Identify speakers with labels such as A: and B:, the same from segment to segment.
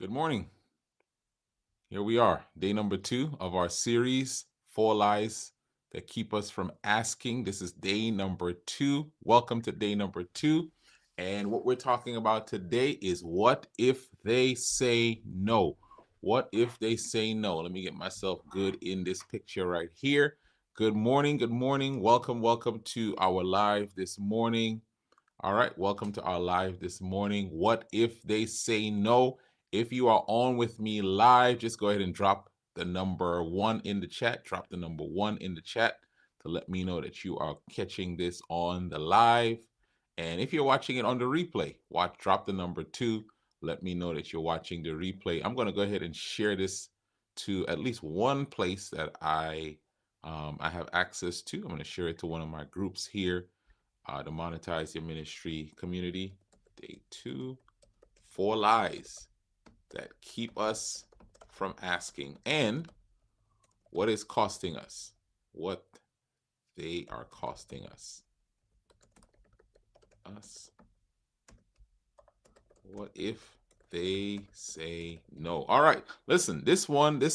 A: Good morning. Here we are, day number 2 of our series, Four Lies That Keep Us from Asking. This is day number 2. Welcome to day number 2. And what we're talking about today is what if they say no? What if they say no? Let me get myself good in this picture right here. Good morning. Good morning. Welcome to our live this morning. All right, welcome to our live this morning. What if they say no? If you are on with me live, just go ahead and drop the number 1 in the chat. Drop the number 1 in the chat to let me know that you are catching this on the live. And if you're watching it on the replay, drop the number 2. Let me know that you're watching the replay. I'm going to go ahead and share this to at least one place that I have access to. I'm going to share it to one of my groups here. The Monetize Your Ministry community, day 2, 4 lies that keep us from asking and what is costing us, what they are costing us. What if they say no? All right, listen, this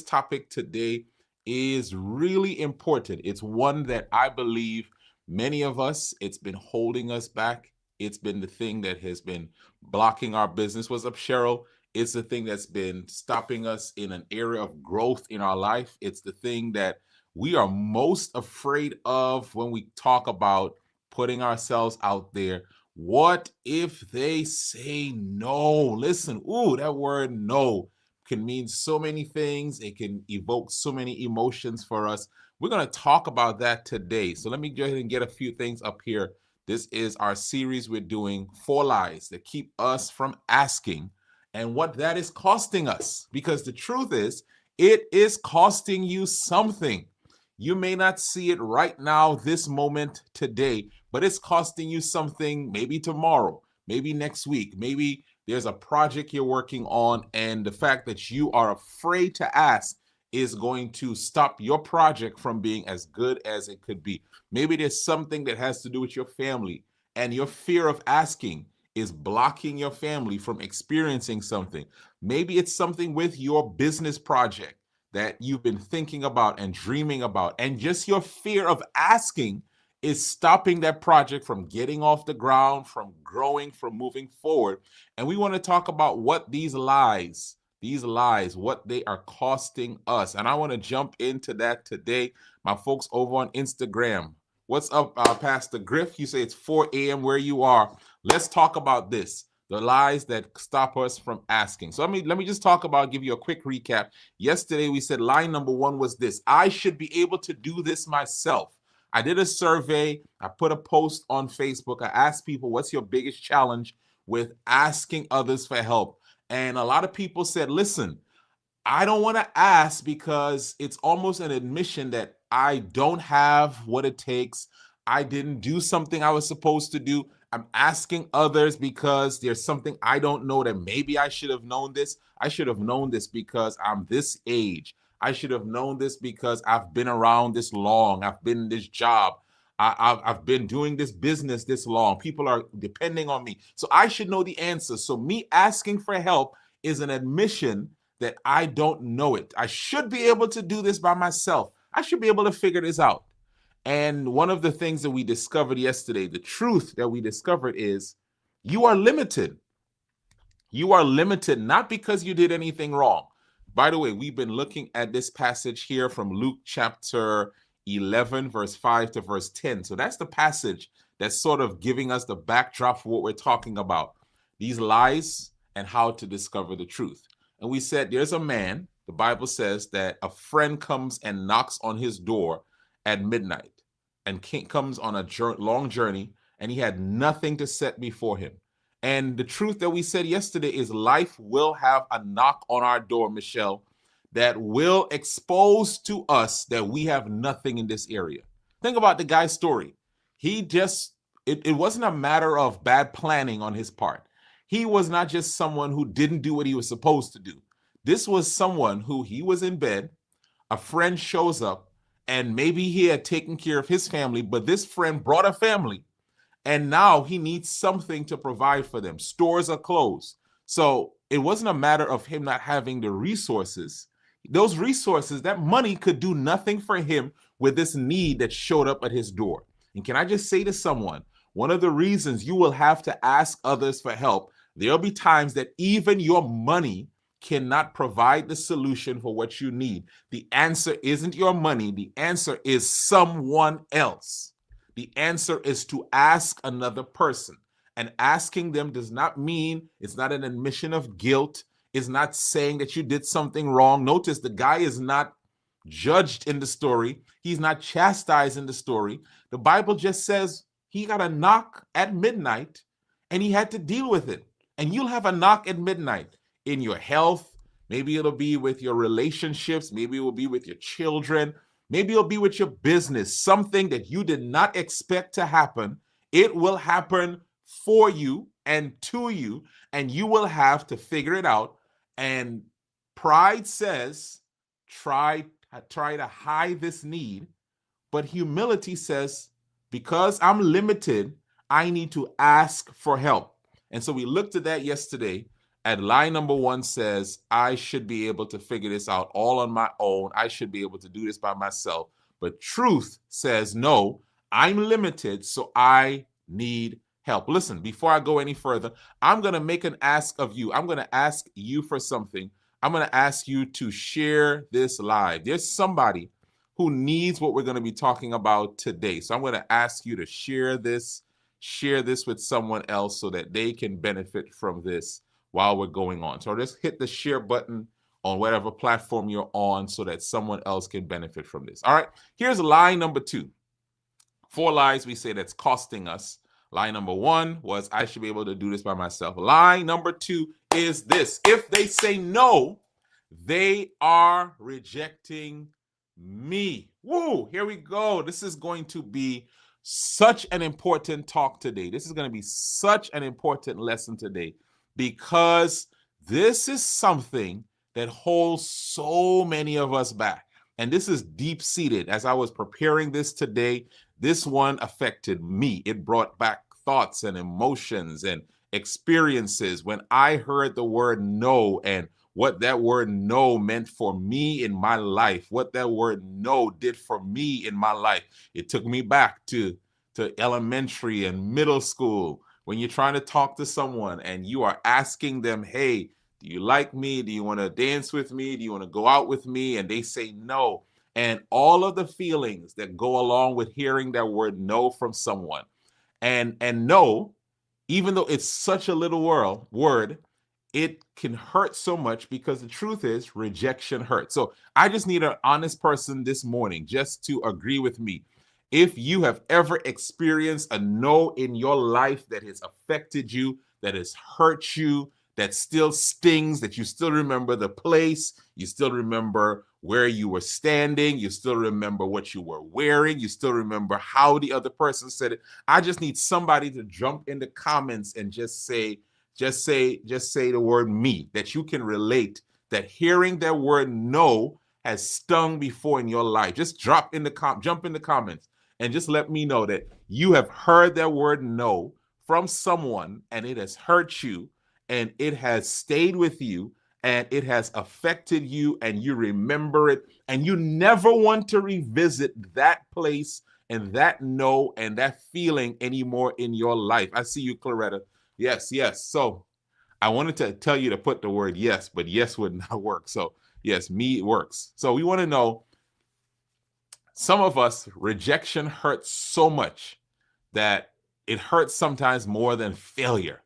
A: topic today is really important. It's one that I believe many of us, it's been holding us back. It's been the thing that has been blocking our business. What's up, Cheryl? It's the thing that's been stopping us in an area of growth in our life. It's the thing that we are most afraid of when we talk about putting ourselves out there. What if they say no? Listen, that word no can mean so many things. It can evoke so many emotions for us. We're going to talk about that today. So let me go ahead and get a few things up here. This is our series we're doing, 4 lies that keep us from asking and what that is costing us. Because the truth is, it is costing you something. You may not see it right now, this moment, today, but it's costing you something maybe tomorrow, maybe next week, maybe there's a project you're working on, and the fact that you are afraid to ask is going to stop your project from being as good as it could be. Maybe there's something that has to do with your family, and your fear of asking is blocking your family from experiencing something. Maybe it's something with your business project that you've been thinking about and dreaming about, and just your fear of asking is stopping that project from getting off the ground, from growing, from moving forward. And we want to talk about what these lies, what they are costing us. And I want to jump into that today. My folks over on Instagram, what's up, Pastor Griff? You say it's 4 a.m. where you are. Let's talk about this. The lies that stop us from asking. So let me just give you a quick recap. Yesterday, we said lie number 1 was this: I should be able to do this myself. I did a survey. I put a post on Facebook. I asked people, what's your biggest challenge with asking others for help? And a lot of people said, listen, I don't want to ask because it's almost an admission that I don't have what it takes. I didn't do something I was supposed to do. I'm asking others because there's something I don't know that maybe I should have known this. I should have known this because I'm this age. I should have known this because I've been around this long. I've been in this job. I've been doing this business this long. People are depending on me. So I should know the answer. So me asking for help is an admission that I don't know it. I should be able to do this by myself. I should be able to figure this out. And one of the things that we discovered yesterday, the truth that we discovered is you are limited. You are limited not because you did anything wrong. By the way, we've been looking at this passage here from Luke chapter 11, verse 5 to verse 10. So that's the passage that's sort of giving us the backdrop for what we're talking about. These lies and how to discover the truth. And we said there's a man, the Bible says that a friend comes and knocks on his door at midnight and comes on a long journey, and he had nothing to set before him. And the truth that we said yesterday is life will have a knock on our door, Michelle, that will expose to us that we have nothing in this area. Think about the guy's story. It wasn't a matter of bad planning on his part. He was not just someone who didn't do what he was supposed to do. This was someone who he was in bed, a friend shows up, and maybe he had taken care of his family, but this friend brought a family, and now he needs something to provide for them. Stores are closed. So it wasn't a matter of him not having the resources. Those resources, that money could do nothing for him with this need that showed up at his door. And can I just say to someone, one of the reasons you will have to ask others for help, there'll be times that even your money cannot provide the solution for what you need. The answer isn't your money. The answer is someone else. The answer is to ask another person. And asking them does not mean, it's not an admission of guilt. It's not saying that you did something wrong. Notice the guy is not judged in the story. He's not chastised in the story. The Bible just says he got a knock at midnight and he had to deal with it. And you'll have a knock at midnight in your health. Maybe it'll be with your relationships. Maybe it will be with your children. Maybe it'll be with your business. Something that you did not expect to happen. It will happen for you and to you, and you will have to figure it out. And pride says, try to hide this need. But humility says, because I'm limited, I need to ask for help. And so we looked at that yesterday. And line number 1 says, I should be able to figure this out all on my own. I should be able to do this by myself. But truth says, no, I'm limited, so I need help. Listen, before I go any further, I'm going to make an ask of you. I'm going to ask you for something. I'm going to ask you to share this live. There's somebody who needs what we're going to be talking about today. So I'm going to ask you to share this with someone else so that they can benefit from this while we're going on. So just hit the share button on whatever platform you're on so that someone else can benefit from this. All right, here's line number 2. 4 lies we say that's costing us. Line number 1 was, I should be able to do this by myself. Line number 2 is this: if they say no, they are rejecting me. Woo, here we go. This is going to be such an important talk today. This is going to be such an important lesson today, because this is something that holds so many of us back. And this is deep-seated. As I was preparing this today, this one affected me. It brought back thoughts and emotions and experiences when I heard the word no and what that word no meant for me in my life, what that word no did for me in my life. It took me back to elementary and middle school, when you're trying to talk to someone and you are asking them, hey, do you like me? Do you want to dance with me? Do you want to go out with me? And they say no. And all of the feelings that go along with hearing that word no from someone. And no, even though it's such a little word, it can hurt so much, because the truth is rejection hurts. So I just need an honest person this morning just to agree with me. If you have ever experienced a no in your life that has affected you, that has hurt you, that still stings, that you still remember the place, you still remember where you were standing, you still remember what you were wearing, you still remember how the other person said it, I just need somebody to jump in the comments and just say the word me, that you can relate, that hearing that word no has stung before in your life. Just jump in the comments and just let me know that you have heard that word no from someone and it has hurt you and it has stayed with you and it has affected you and you remember it and you never want to revisit that place and that no and that feeling anymore in your life. I see you, Claretta. Yes. So I wanted to tell you to put the word yes, but yes would not work. So yes, me works. So we want to know, some of us, rejection hurts so much that it hurts sometimes more than failure.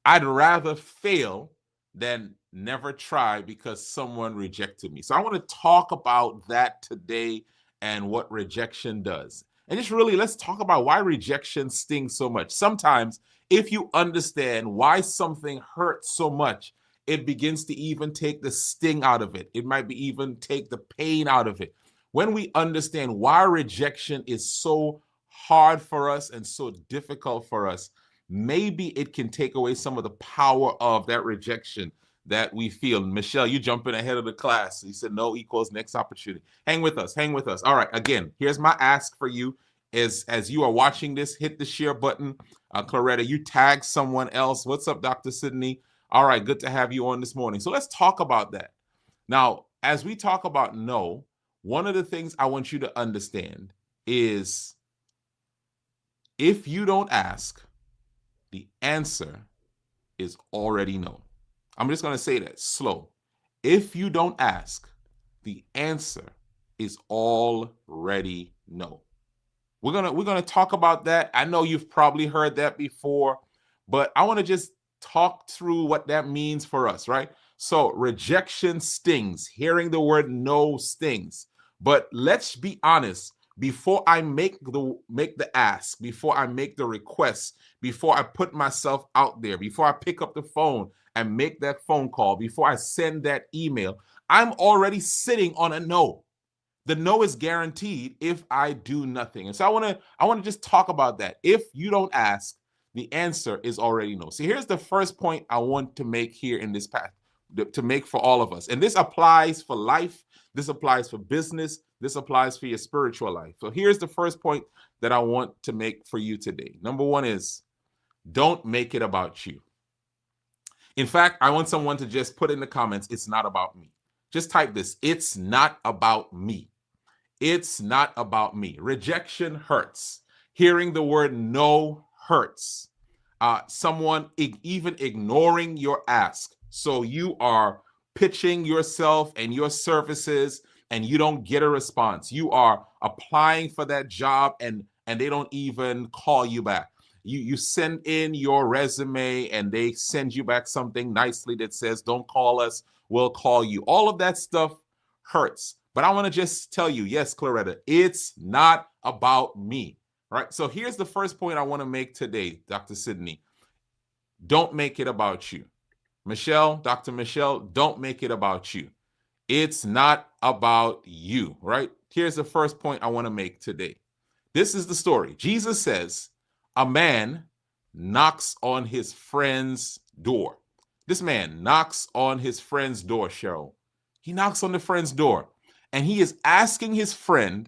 A: I'd rather fail than never try because someone rejected me. So I want to talk about that today and what rejection does. And just really, let's talk about why rejection stings so much. Sometimes if you understand why something hurts so much, it begins to even take the sting out of it. It might be even take the pain out of it. When we understand why rejection is so hard for us and so difficult for us, maybe it can take away some of the power of that rejection that we feel. Michelle, you jumping ahead of the class. You said no equals next opportunity. Hang with us. All right, again, here's my ask for you. As you are watching this, hit the share button. Claretta, you tag someone else. What's up, Dr. Sydney? All right, good to have you on this morning. So let's talk about that. Now, as we talk about no, one of the things I want you to understand is if you don't ask, the answer is already no. I'm just going to say that slow. If you don't ask, the answer is already no. We're gonna talk about that. I know you've probably heard that before, but I want to just talk through what that means for us, right? So rejection stings. Hearing the word no stings. But let's be honest. Before I make the ask, before I make the request, before I put myself out there, before I pick up the phone and make that phone call, before I send that email, I'm already sitting on a no. The no is guaranteed if I do nothing. And so I want to just talk about that. If you don't ask, the answer is already no. So here's the first point I want to make here in this path, to make for all of us. And this applies for life, this applies for business, this applies for your spiritual life. So here's the first point that I want to make for you today. Number one is don't make it about you. In fact, I want someone to just put in the comments, it's not about me. Just type this, it's not about me. It's not about me. Rejection hurts. Hearing the word no hurts. Someone even ignoring your ask. So you are pitching yourself and your services and you don't get a response. You are applying for that job and they don't even call you back. You send in your resume and they send you back something nicely that says, don't call us, we'll call you. All of that stuff hurts. But I want to just tell you, yes, Claretta, it's not about me, right? So here's the first point I want to make today, Dr. Sydney. Don't make it about you. Michelle, Dr. Michelle, don't make it about you. It's not about you, right? Here's the first point I want to make today. This is the story. Jesus says, a man knocks on his friend's door. This man knocks on his friend's door, Cheryl. He knocks on the friend's door. And he is asking his friend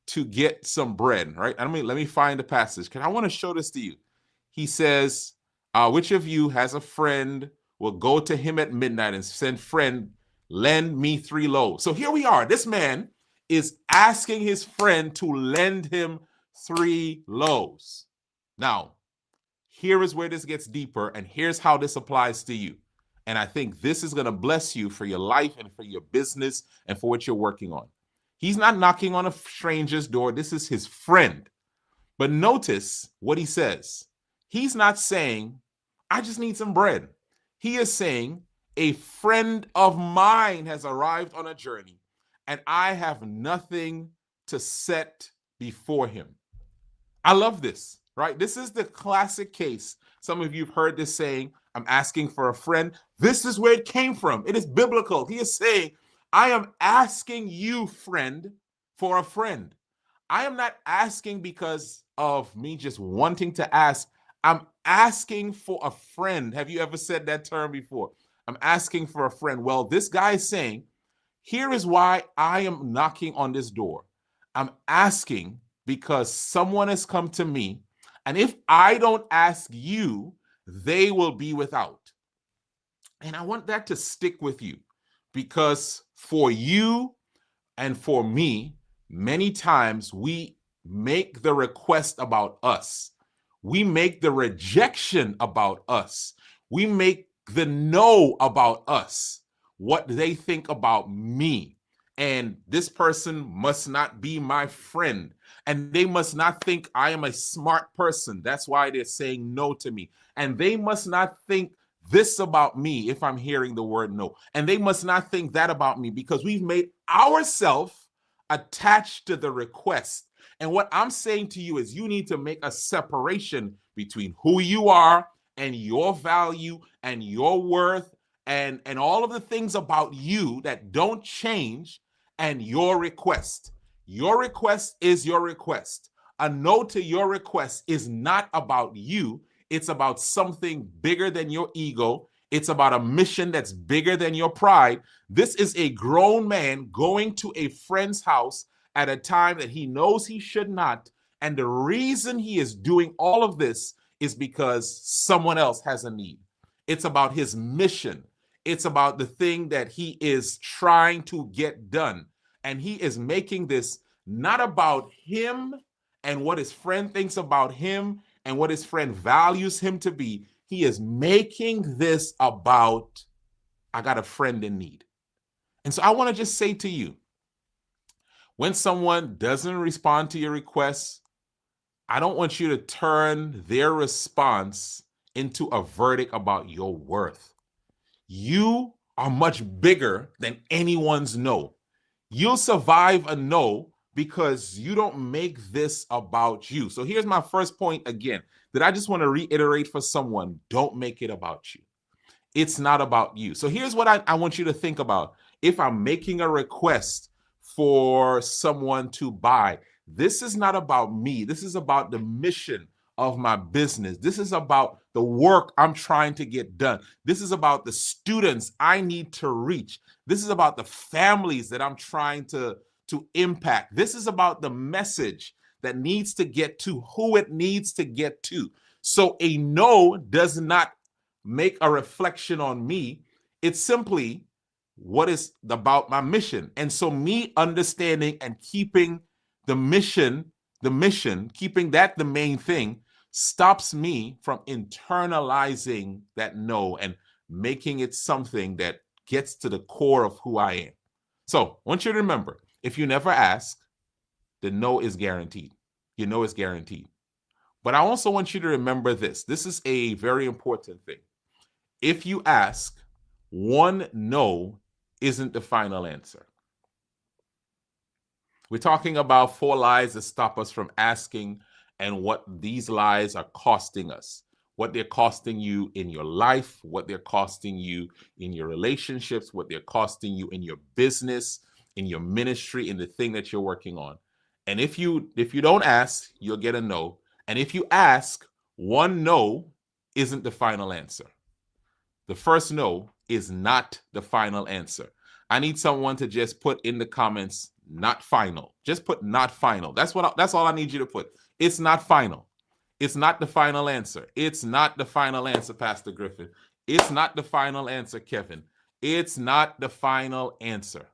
A: to get some bread, right? Let me find the passage because I want to show this to you. He says, which of you has a friend will go to him at midnight and send, friend, lend me 3 loaves. So here we are. This man is asking his friend to lend him 3 loaves. Now, here is where this gets deeper, and here's how this applies to you. And I think this is going to bless you for your life and for your business and for what you're working on. He's not knocking on a stranger's door. This is his friend. But notice what he says. He's not saying, I just need some bread. He is saying, a friend of mine has arrived on a journey and I have nothing to set before him. I love this, right? This is the classic case. Some of you have heard this saying, I'm asking for a friend. This is where it came from. It is biblical. He is saying, I am asking you, friend, for a friend. I am not asking because of me just wanting to ask. I'm asking for a friend. Have you ever said that term before? I'm asking for a friend. Well, this guy is saying, here is why I am knocking on this door. I'm asking because someone has come to me, and if I don't ask you, they will be without. And I want that to stick with you because for you and for me, many times we make the request about us. We make the rejection about us. We make the no about us, what they think about me. And this person must not be my friend. And they must not think I am a smart person. That's why they're saying no to me. And they must not think this about me if I'm hearing the word no. And they must not think that about me because we've made ourselves attached to the request. And what I'm saying to you is you need to make a separation between who you are and your value and your worth and all of the things about you that don't change and your request. Your request is your request. A no to your request is not about you. It's about something bigger than your ego. It's about a mission that's bigger than your pride. This is a grown man going to a friend's house at a time that he knows he should not. And the reason he is doing all of this is because someone else has a need. It's about his mission. It's about the thing that he is trying to get done. And he is making this not about him and what his friend thinks about him and what his friend values him to be. He is making this about, I got a friend in need. And so I want to just say to you, when someone doesn't respond to your requests, I don't want you to turn their response into a verdict about your worth. You are much bigger than anyone's no. You'll survive a no because you don't make this about you. So here's my first point again that I just want to reiterate for someone. Don't make it about you. It's not about you. So here's what I want you to think about. If I'm making a request for someone to buy, this is not about me. This is about the mission of my business. This is about the work I'm trying to get done. This is about the students I need to reach. This is about the families that I'm trying to impact. This is about the message that needs to get to who it needs to get to. So a no does not make a reflection on me. It's simply what is about my mission. And so me understanding and keeping the mission, keeping that the main thing, stops me from internalizing that no and making it something that gets to the core of who I am. So I want you to remember, if you never ask, the no is guaranteed. You know it's guaranteed. But I also want you to remember this. This is a very important thing. If you ask, one no isn't the final answer. We're talking about 4 lies that stop us from asking and what these lies are costing us, what they're costing you in your life, what they're costing you in your relationships, what they're costing you in your business, in your ministry, in the thing that you're working on. And if you don't ask, you'll get a no. And if you ask, one no isn't the final answer. The first no is not the final answer. I need someone to just put in the comments, not final. Just put not final. That's all I need you to put. It's not final. It's not the final answer. It's not the final answer, Pastor Griffin. It's not the final answer, Kevin. It's not the final answer.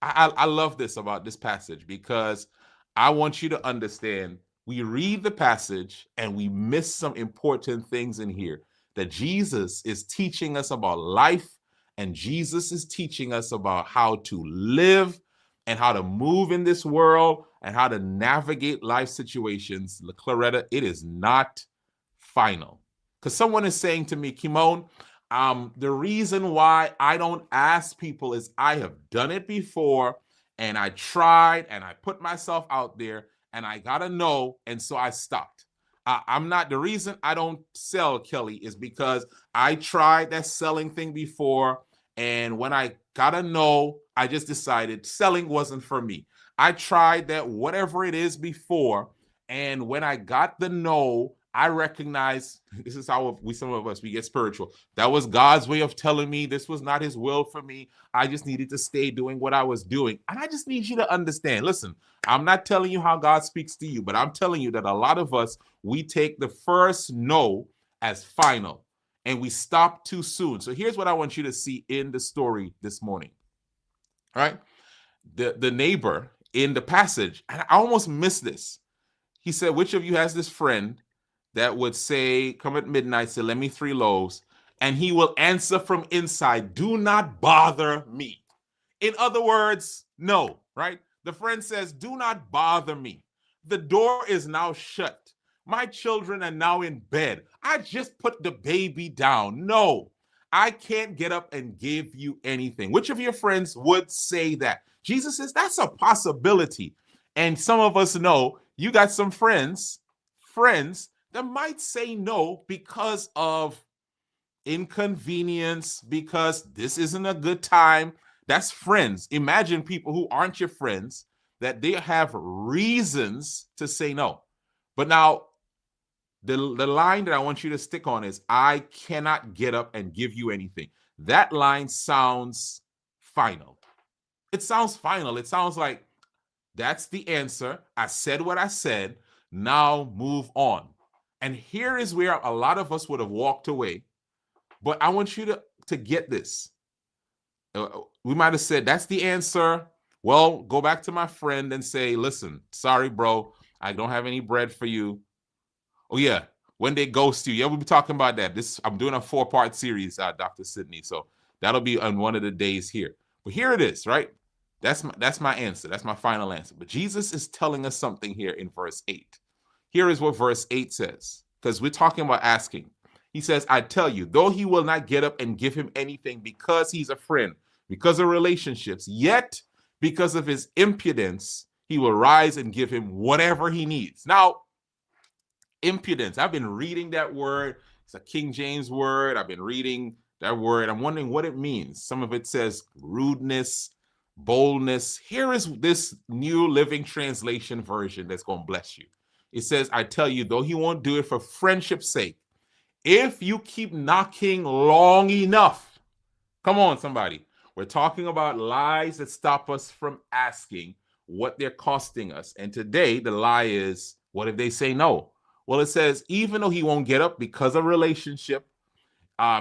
A: I love this about this passage because I want you to understand we read the passage and we miss some important things in here. That Jesus is teaching us about life and Jesus is teaching us about how to live and how to move in this world and how to navigate life situations. Claretta, it is not final. Because someone is saying to me, Kimon, the reason why I don't ask people is I have done it before and I tried and I put myself out there and I got a no, and so I stopped. I'm not, the reason I don't sell, Kelly, is because I tried that selling thing before. And when I got a no, I just decided selling wasn't for me. I tried that whatever it is before. And when I got the no, I recognize this is how some of us, we get spiritual. That was God's way of telling me this was not his will for me. I just needed to stay doing what I was doing. And I just need you to understand, listen, I'm not telling you how God speaks to you, but I'm telling you that a lot of us, we take the first no as final and we stop too soon. So here's what I want you to see in the story this morning. All right. The neighbor in the passage, and I almost missed this. He said, which of you has this friend that would say, come at midnight, say, lend me 3 loaves, and he will answer from inside, do not bother me. In other words, no, right? The friend says, do not bother me. The door is now shut. My children are now in bed. I just put the baby down. No, I can't get up and give you anything. Which of your friends would say that? Jesus says that's a possibility. And some of us know you got some friends that might say no because of inconvenience, because this isn't a good time. That's friends. Imagine people who aren't your friends, that they have reasons to say no. But now, the line that I want you to stick on is, I cannot get up and give you anything. That line sounds final. It sounds final. It sounds like that's the answer. I said what I said. Now move on. And here is where a lot of us would have walked away But I want you to get this. We might have said, that's the answer. Well, go back to my friend and say, listen, sorry, bro, I don't have any bread for you. Oh, yeah, when they ghost you. Yeah, we'll be talking about that. I'm doing a 4-part series, Dr. Sydney. So that'll be on one of the days here. But here it is, right? That's my answer. That's my final answer. But Jesus is telling us something here in verse 8. Here is what verse 8 says, because we're talking about asking. He says, I tell you, though he will not get up and give him anything because he's a friend, because of relationships, yet because of his impudence, he will rise and give him whatever he needs. Now, impudence, I've been reading that word. It's a King James word. I've been reading that word. I'm wondering what it means. Some of it says rudeness, boldness. Here is this New Living Translation version that's going to bless you. It says, I tell you, though he won't do it for friendship's sake, if you keep knocking long enough, come on, somebody. We're talking about lies that stop us from asking what they're costing us. And today, the lie is, what if they say no? Well, it says, even though he won't get up because of relationship,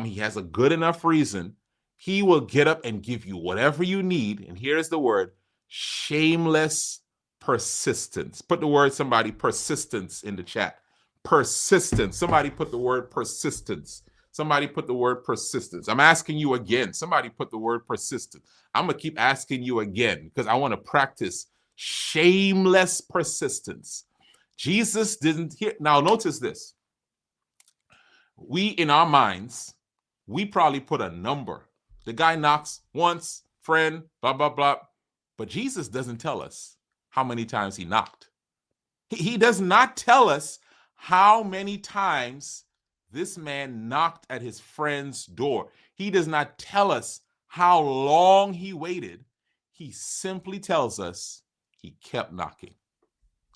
A: he has a good enough reason, he will get up and give you whatever you need. And here's the word, shameless persistence. Put the word, somebody, persistence in the chat. Persistence. Somebody put the word persistence. Somebody put the word persistence. I'm asking you again. Somebody put the word persistence. I'm going to keep asking you again because I want to practice shameless persistence. Jesus didn't hear. Now, notice this. We, in our minds, we probably put a number. The guy knocks once, friend, blah, blah, blah. But Jesus doesn't tell us how many times he knocked. He does not tell us how many times this man knocked at his friend's door. He does not tell us how long he waited. He simply tells us he kept knocking.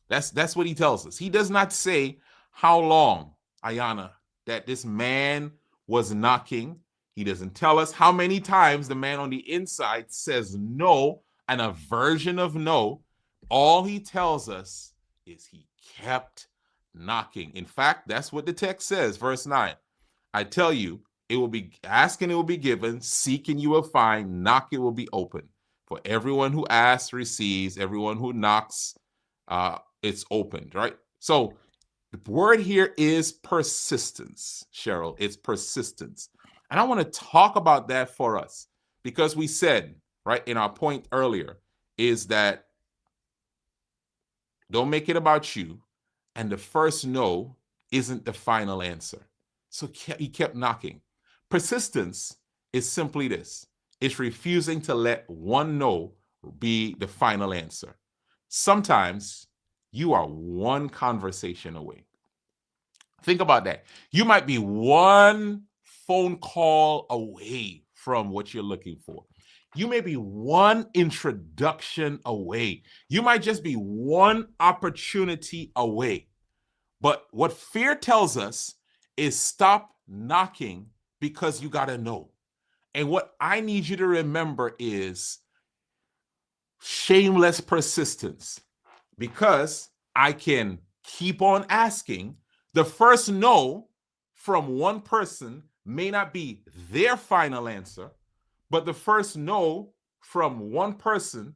A: That's what he tells us. He does not say how long, Ayana, that this man was knocking. He doesn't tell us how many times the man on the inside says no, and a version of no. All he tells us is he kept knocking. In fact, that's what the text says, verse 9. I tell you, it will be asking, it will be given, seeking, you will find, knocking will be open. For everyone who asks receives, everyone who knocks, it's opened, right? So the word here is persistence, Cheryl. It's persistence. And I want to talk about that for us because we said, right, in our point earlier, is that don't make it about you. And the first no isn't the final answer. So he kept knocking. Persistence is simply this. It's refusing to let one no be the final answer. Sometimes you are one conversation away. Think about that. You might be one phone call away from what you're looking for. You may be one introduction away. You might just be one opportunity away. But what fear tells us is stop knocking because you got to know. And what I need you to remember is shameless persistence, because I can keep on asking. The first no from one person may not be their final answer, but the first no from one person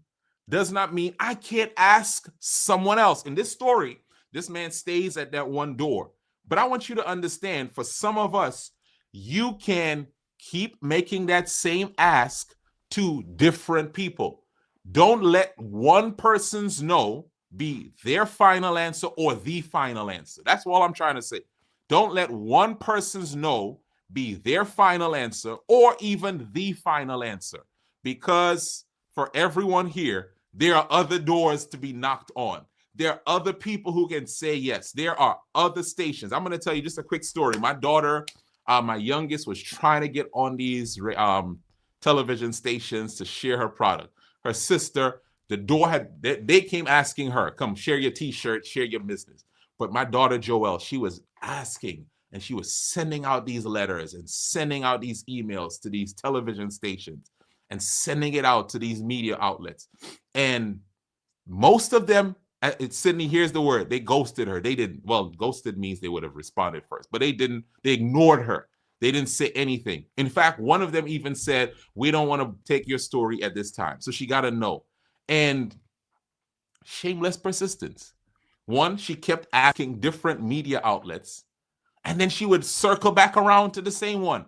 A: does not mean I can't ask someone else. In this story, this man stays at that one door. But I want you to understand, for some of us, you can keep making that same ask to different people. Don't let one person's no be their final answer or the final answer. That's all I'm trying to say. Don't let one person's no be their final answer or even the final answer, because for everyone here, there are other doors to be knocked on. There are other people who can say yes. There are other stations. I'm going to tell you just a quick story. My daughter, my youngest, was trying to get on these television stations to share her product. Her sister, the door they came asking her, come share your t-shirt, share your business. But my daughter, Joelle, she was asking, and she was sending out these letters and sending out these emails to these television stations and sending it out to these media outlets. And most of them, Sydney, here's the word, they ghosted her. They didn't, well, ghosted means they would have responded first, but they didn't, they ignored her. They didn't say anything. In fact, one of them even said, we don't want to take your story at this time. So she got a no. And shameless persistence. One, she kept asking different media outlets, and then she would circle back around to the same one.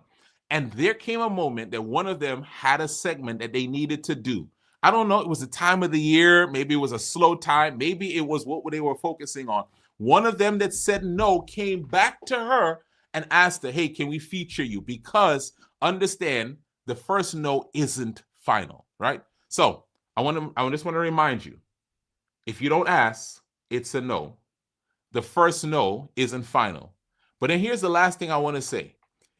A: And there came a moment that one of them had a segment that they needed to do. I don't know, it was the time of the year, maybe it was a slow time, maybe it was what they were focusing on. One of them that said no came back to her and asked her, hey, can we feature you? Because understand, the first no isn't final, right? So I just want to remind you, if you don't ask, it's a no. The first no isn't final. But then here's the last thing I want to say.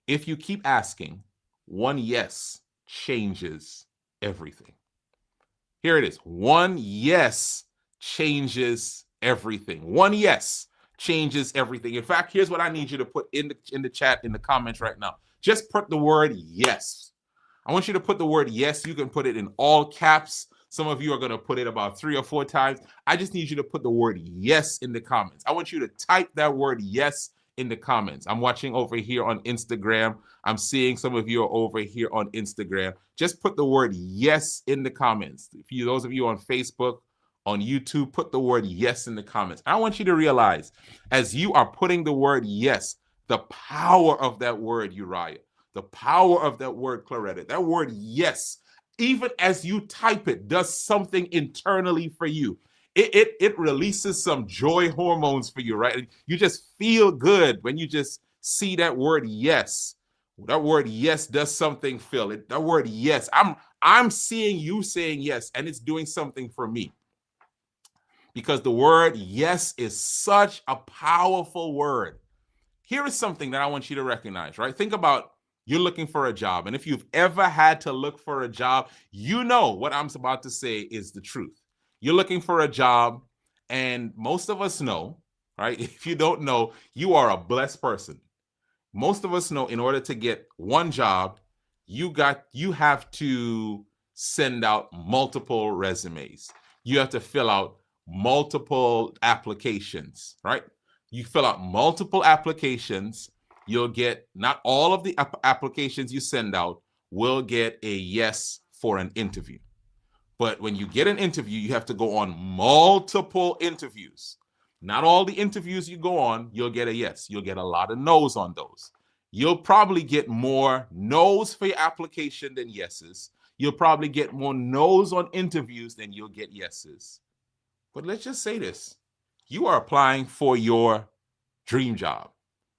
A: If you keep asking, one yes changes everything. Here it is. One yes changes everything. One yes changes everything. In fact, here's what I need you to put in the chat, in the comments right now. Just put the word yes. I want you to put the word yes. You can put it in all caps. Some of you are going to put it about 3 or 4 times. I just need you to put the word yes in the comments. I want you to type that word yes in the comments. I'm watching over here on Instagram. I'm seeing some of you are over here on Instagram. Just put the word yes in the comments. If you, those of you on Facebook, on YouTube, put the word yes in the comments. I want you to realize, as you are putting the word yes, the power of that word, Uriah, the power of that word, Claretta, that word yes, even as you type it, does something internally for you. It releases some joy hormones for you, right? You just feel good when you just see that word yes. That word yes does something, Phil. That word yes, I'm seeing you saying yes, and it's doing something for me. Because the word yes is such a powerful word. Here is something that I want you to recognize, right? Think about, you're looking for a job. And if you've ever had to look for a job, you know what I'm about to say is the truth. You're looking for a job, and most of us know, right? If you don't know, you are a blessed person. Most of us know, in order to get one job, you have to send out multiple resumes. You have to fill out multiple applications, right? You fill out multiple applications, you'll get, not all of the applications you send out will get a yes for an interview. But when you get an interview, you have to go on multiple interviews. Not all the interviews you go on, you'll get a yes. You'll get a lot of no's on those. You'll probably get more no's for your application than yeses. You'll probably get more no's on interviews than you'll get yeses. But let's just say this. You are applying for your dream job.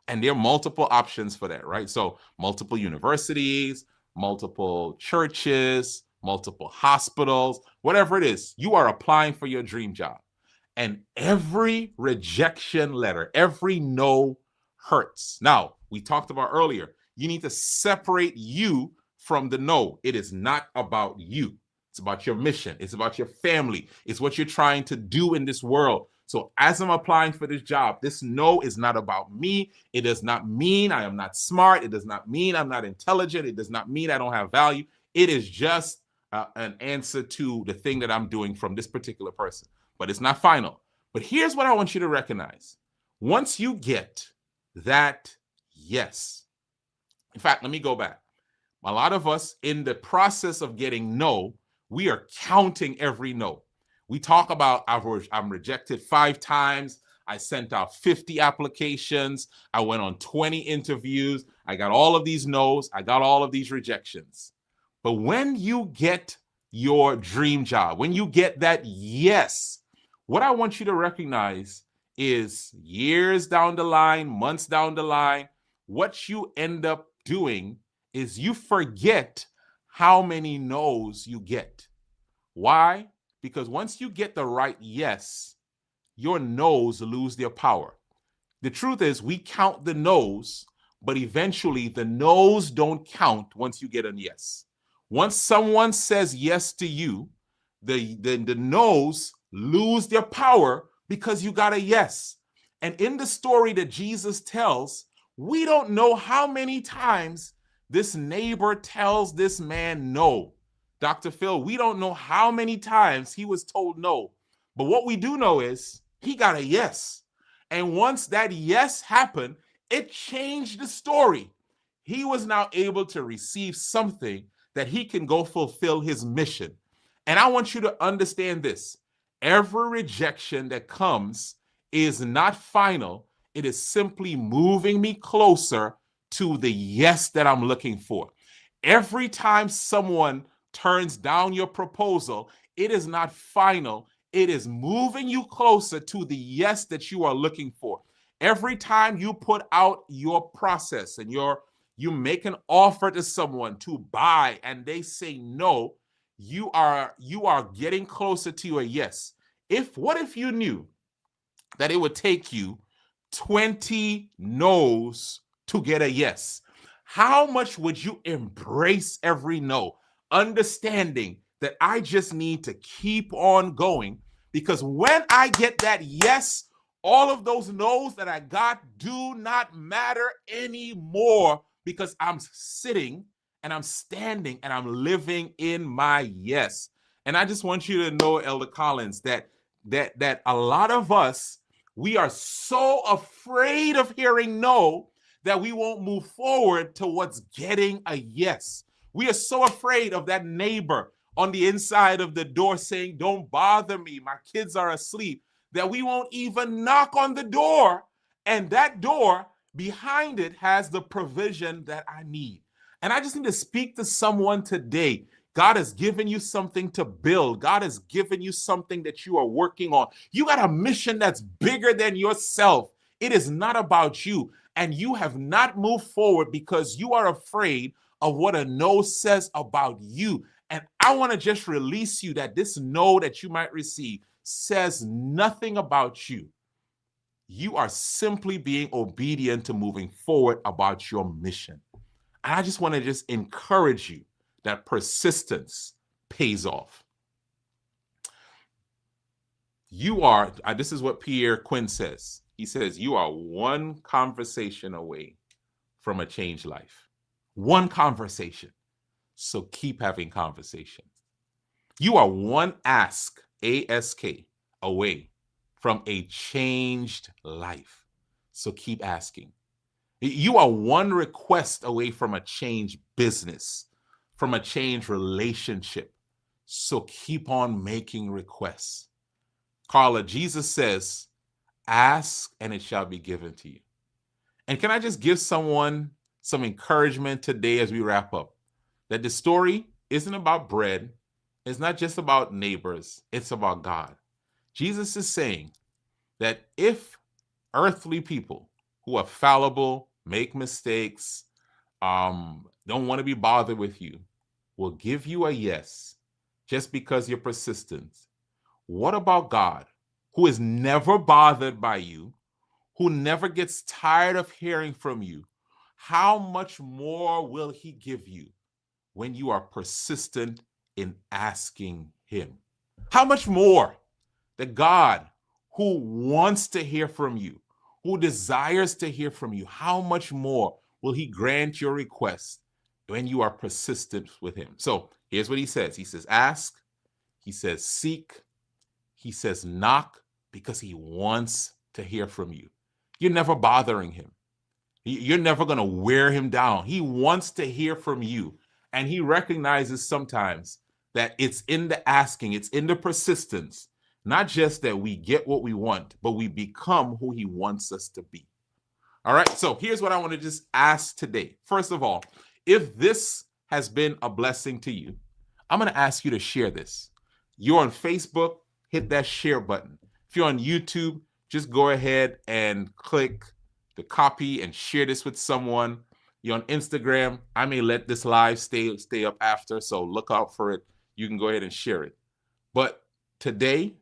A: And there are multiple options for that, right? So multiple universities, multiple churches, multiple hospitals, whatever it is, you are applying for your dream job. And every rejection letter, every no hurts. Now, we talked about earlier, you need to separate you from the no. It is not about you. It's about your mission. It's about your family. It's what you're trying to do in this world. So as I'm applying for this job, this no is not about me. It does not mean I am not smart. It does not mean I'm not intelligent. It does not mean I don't have value. It is just an answer to the thing that I'm doing from this particular person. But it's not final. But here's what I want you to recognize. Once you get that yes, in fact, let me go back. A lot of us, in the process of getting no, we are counting every no. We talk about, I'm rejected 5 times. I sent out 50 applications. I went on 20 interviews. I got all of these no's. I got all of these rejections. But when you get your dream job, when you get that yes, what I want you to recognize is years down the line, months down the line, what you end up doing is you forget how many no's you get. Why? Because once you get the right yes, your no's lose their power. The truth is, we count the no's, but eventually the no's don't count once you get a yes. Once someone says yes to you, the no's lose their power because you got a yes. And in the story that Jesus tells, we don't know how many times this neighbor tells this man no. Dr. Phil, we don't know how many times he was told no. But what we do know is he got a yes. And once that yes happened, it changed the story. he was now able to receive something that he can go fulfill his mission. And I want you to understand this. Every rejection that comes is not final. It is simply moving me closer to the yes that I'm looking for. Every time someone turns down your proposal, it is not final. It is moving you closer to the yes that you are looking for. Every time you put out your process and you make an offer to someone to buy and they say no, you are getting closer to a yes. What if you knew that it would take you 20 no's to get a yes? How much would you embrace every no, understanding that I just need to keep on going? Because when I get that yes, all of those no's that I got do not matter anymore, because I'm sitting and I'm standing and I'm living in my yes. And I just want you to know, Elder Collins, that a lot of us, we are so afraid of hearing no that we won't move forward towards getting a yes. We are so afraid of that neighbor on the inside of the door saying, "Don't bother me, my kids are asleep," that we won't even knock on the door. And that door behind it has the provision that I need. And I just need to speak to someone today. God has given you something to build. God has given you something that you are working on. You got a mission that's bigger than yourself. It is not about you. And you have not moved forward because you are afraid of what a no says about you. And I want to just release you that this no that you might receive says nothing about you. You are simply being obedient to moving forward about your mission. And I just want to just encourage you that persistence pays off. You are, this is what Pierre Quinn says. He says, you are one conversation away from a changed life. One conversation. So keep having conversations. You are one ask, A-S-K, away from a changed life. So keep asking. You are one request away from a changed business, from a changed relationship. So keep on making requests. Carla, Jesus says, ask and it shall be given to you. And can I just give someone some encouragement today as we wrap up? That the story isn't about bread. It's not just about neighbors. It's about God. Jesus is saying that if earthly people who are fallible, make mistakes, don't want to be bothered with you, will give you a yes just because you're persistent, what about God, who is never bothered by you, who never gets tired of hearing from you? How much more will he give you when you are persistent in asking him? How much more the God who wants to hear from you, who desires to hear from you, how much more will he grant your request when you are persistent with him? So here's what he says. He says, ask. He says, seek. He says, knock, because he wants to hear from you. You're never bothering him. You're never going to wear him down. He wants to hear from you. And he recognizes sometimes that it's in the asking, it's in the persistence, not just that we get what we want, but we become who he wants us to be. All right. So here's what I want to just ask today. First of all, if this has been a blessing to you, I'm going to ask you to share this. You're on Facebook, hit that share button. If you're on YouTube, just go ahead and click the copy and share this with someone. You're on Instagram, I may let this live stay up after, so look out for it. You can go ahead and share it. But today,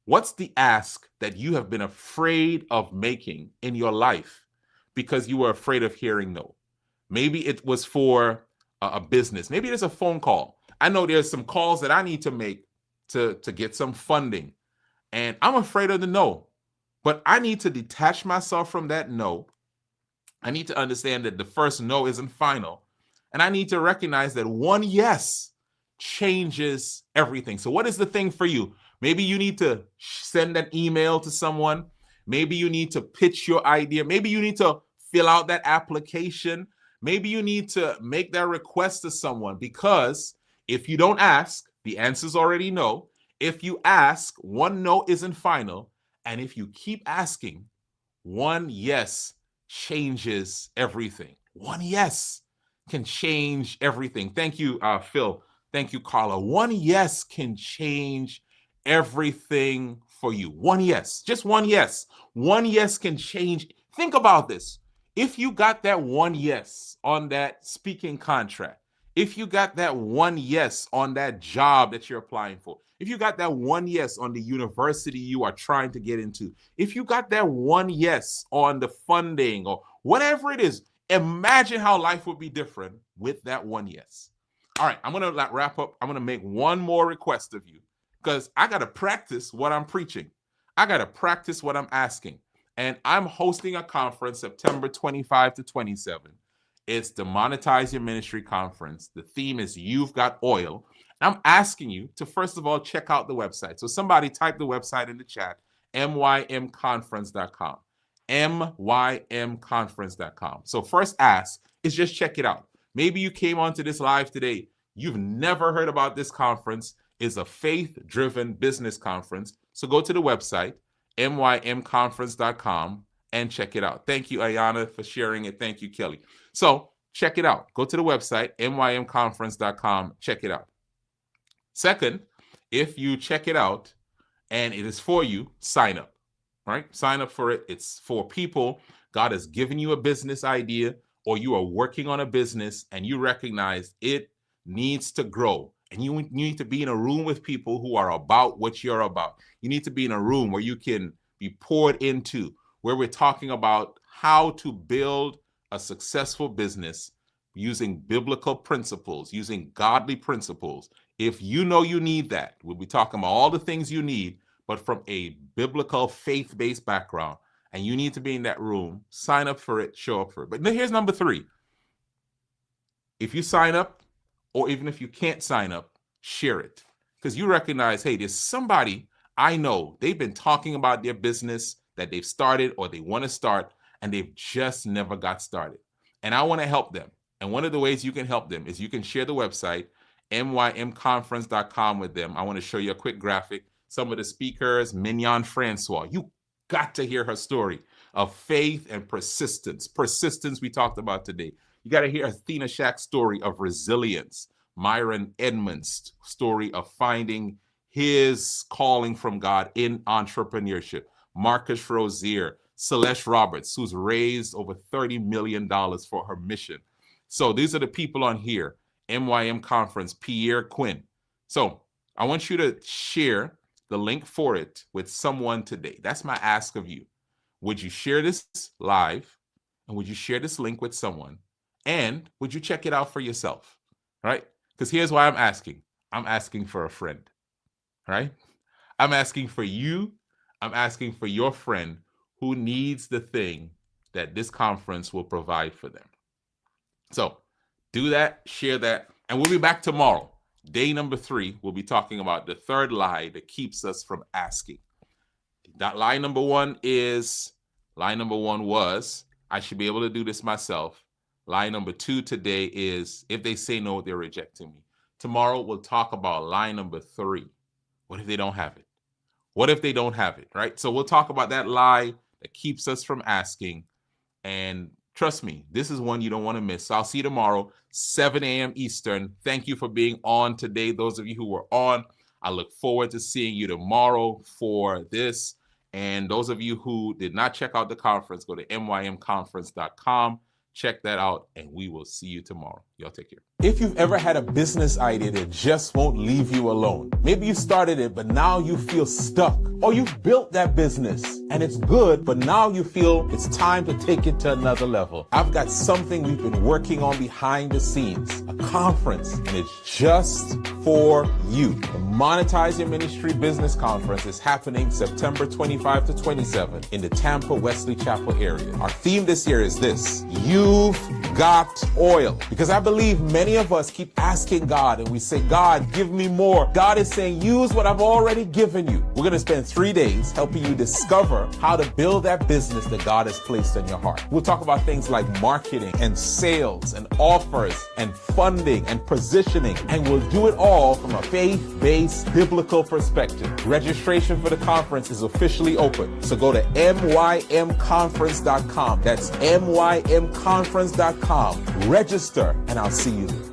A: what's the ask that you have been afraid of making in your life because you were afraid of hearing no? Maybe it was for a business. Maybe it's a phone call. I know there's some calls that I need to make to get some funding, and I'm afraid of the no. But I need to detach myself from that no. I need to understand that the first no isn't final. And I need to recognize that one yes changes everything. So what is the thing for you? Maybe you need to send an email to someone. Maybe you need to pitch your idea. Maybe you need to fill out that application. Maybe you need to make that request to someone, because if you don't ask, the answer's already no. If you ask, one no isn't final. And if you keep asking, one yes changes everything. One yes can change everything. Thank you, Phil. Thank you, Carla. One yes can change everything for you. One yes, just one yes. One yes can change. Think about this. If you got that one yes on that speaking contract, if you got that one yes on that job that you're applying for, if you got that one yes on the university you are trying to get into, if you got that one yes on the funding or whatever it is, imagine how life would be different with that one yes. All right, I'm going to wrap up. I'm going to make one more request of you, because I got to practice what I'm preaching. I got to practice what I'm asking. And I'm hosting a conference September 25 to 27. It's the Monetize Your Ministry Conference. The theme is You've Got Oil. I'm asking you to, first of all, check out the website. So somebody type the website in the chat, mymconference.com, mymconference.com. So first ask is just check it out. Maybe you came onto this live today. You've never heard about this conference. It's a faith-driven business conference. So go to the website, mymconference.com, and check it out. Thank you, Ayana, for sharing it. Thank you, Kelly. So check it out. Go to the website, mymconference.com. Check it out. Second, if you check it out and it is for you, sign up, right? Sign up for it. It's for people. God has given you a business idea, or you are working on a business and you recognize it needs to grow. And you need to be in a room with people who are about what you're about. You need to be in a room where you can be poured into, where we're talking about how to build a successful business using biblical principles, using godly principles. If you know you need that, we'll be talking about all the things you need, but from a biblical, faith-based background, and you need to be in that room. Sign up for it, show up for it. But here's number 3. If you sign up, or even if you can't sign up, share it. Because you recognize, hey, there's somebody I know, they've been talking about their business that they've started or they want to start, and they've just never got started. And I want to help them. And one of the ways you can help them is you can share the website, mymconference.com, with them. I want to show you a quick graphic. Some of the speakers, Mignon Francois, you got to hear her story of faith and persistence. Persistence we talked about today. You got to hear Athena Shack's story of resilience. Myron Edmonds' story of finding his calling from God in entrepreneurship. Marcus Rozier, Celeste Roberts, who's raised over $30 million for her mission. So these are the people on here. MYM Conference, Pierre Quinn. So I want you to share the link for it with someone today. That's my ask of you. Would you share this live? And would you share this link with someone? And would you check it out for yourself? Right? Because here's why I'm asking. I'm asking for a friend. Right? I'm asking for you. I'm asking for your friend who needs the thing that this conference will provide for them. So do that, share that, and we'll be back tomorrow. Day number 3, we'll be talking about the third lie that keeps us from asking. That lie number 1 was, I should be able to do this myself. Lie number 2 today is, if they say no, they're rejecting me. Tomorrow, we'll talk about lie number 3. What if they don't have it? What if they don't have it, right? So we'll talk about that lie that keeps us from asking. And trust me, this is one you don't want to miss. So I'll see you tomorrow, 7 a.m. Eastern. Thank you for being on today. Those of you who were on, I look forward to seeing you tomorrow for this. And those of you who did not check out the conference, go to mymconference.com. Check that out, and we will see you tomorrow. Y'all take care. If you've ever had a business idea that just won't leave you alone, maybe you started it, but now you feel stuck, or you've built that business and it's good, but now you feel it's time to take it to another level. I've got something we've been working on behind the scenes, a conference, and it's just for you. The Monetize Your Ministry Business Conference is happening September 25 to 27 in the Tampa Wesley Chapel area. Our theme this year is this: you You've got oil. Because I believe many of us keep asking God and we say, God, give me more. God is saying, use what I've already given you. We're going to spend 3 days helping you discover how to build that business that God has placed in your heart. We'll talk about things like marketing and sales and offers and funding and positioning, and we'll do it all from a faith-based biblical perspective. Registration for the conference is officially open. So go to mymconference.com. That's mymconference.com. Register, and I'll see you there.